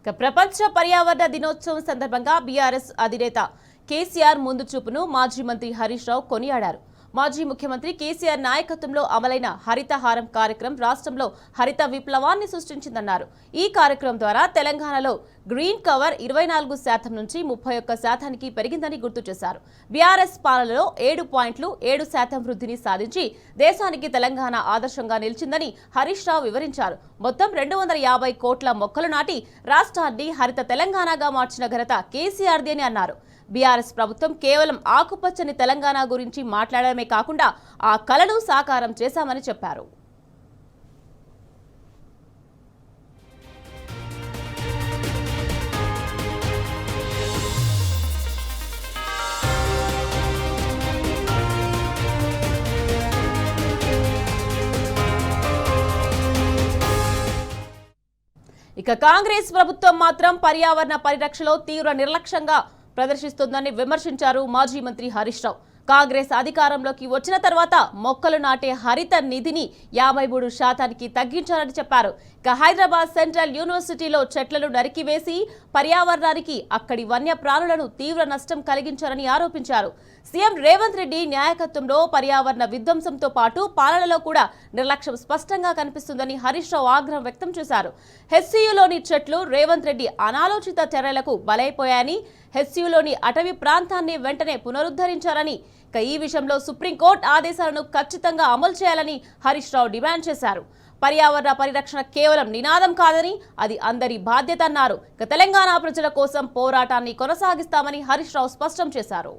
ప్రపంచ పర్యావరణ దినోత్సవం సందర్భంగా బీఆర్ఎస్ అధినేత కేసీఆర్ ముందు చూపును మాజీ మంత్రి హరీష్ రావు కొనియాడారు. మాజీ ముఖ్యమంత్రి కేసీఆర్ నాయకత్వంలో అమలైన హరితహారం కార్యక్రమం రాష్ట్రంలో హరిత విప్లవాన్ని సృష్టించిందన్నారు. ఈ కార్యక్రమం ద్వారా తెలంగాణలో గ్రీన్ కవర్ 24% నుంచి 31%కి పెరిగిందని గుర్తు చేశారు. బీఆర్ఎస్ పాలనలో 7.7% వృద్ధిని సాధించి దేశానికి తెలంగాణ ఆదర్శంగా నిలిచిందని హరీష్ రావు వివరించారు. మొత్తం 250 కోట్ల మొక్కలు నాటి రాష్ట్రాన్ని హరిత తెలంగాణగా మార్చిన ఘనత కేసీఆర్ది అని అన్నారు. బీఆర్ఎస్ ప్రభుత్వం కేవలం ఆకుపచ్చని తెలంగాణ గురించి మాట్లాడడమే కాకుండా ఆ కలను సాకారం చేశామని చెప్పారు. ఇక కాంగ్రెస్ ప్రభుత్వం మాత్రం పర్యావరణ పరిరక్షణలో తీవ్ర నిర్లక్ష్యంగా ప్రదర్శిస్తోందని విమర్శించారు మాజీ మంత్రి హరీష్ రావు. కాంగ్రెస్ అధికారంలోకి వచ్చిన తర్వాత మొక్కలు నాటే హరిత నిధిని 53%కి తగ్గించారని చెప్పారు. ఇక హైదరాబాద్ సెంట్రల్ యూనివర్సిటీలో చెట్లను నరికివేసి పర్యావరణానికి అక్కడి వన్యప్రాణులను తీవ్ర నష్టం కలిగించారని ఆరోపించారు. సీఎం రేవంత్ రెడ్డి నాయకత్వంలో పర్యావరణ విధ్వంసంతో పాటు పాలనలో కూడా నిర్లక్ష్యం స్పష్టంగా కనిపిస్తుందని హరీష్ రావు ఆగ్రహం వ్యక్తం చేశారు. హెచ్సీయూలోని చెట్లు రేవంత్ రెడ్డి అనాలోచిత చర్యలకు బలైపోయాయని, హెచ్సీయూలోని అటవీ ప్రాంతాన్ని వెంటనే పునరుద్ధరించాలని, ఇక ఈ విషయంలో సుప్రీంకోర్టు ఆదేశాలను ఖచ్చితంగా అమలు చేయాలని హరీష్ రావు డిమాండ్ చేశారు. పర్యావరణ పరిరక్షణ కేవలం నినాదం కాదని అది అందరి బాధ్యత అన్నారు. ఇక తెలంగాణ ప్రజల కోసం పోరాటాన్ని కొనసాగిస్తామని హరీష్ రావు స్పష్టం చేశారు.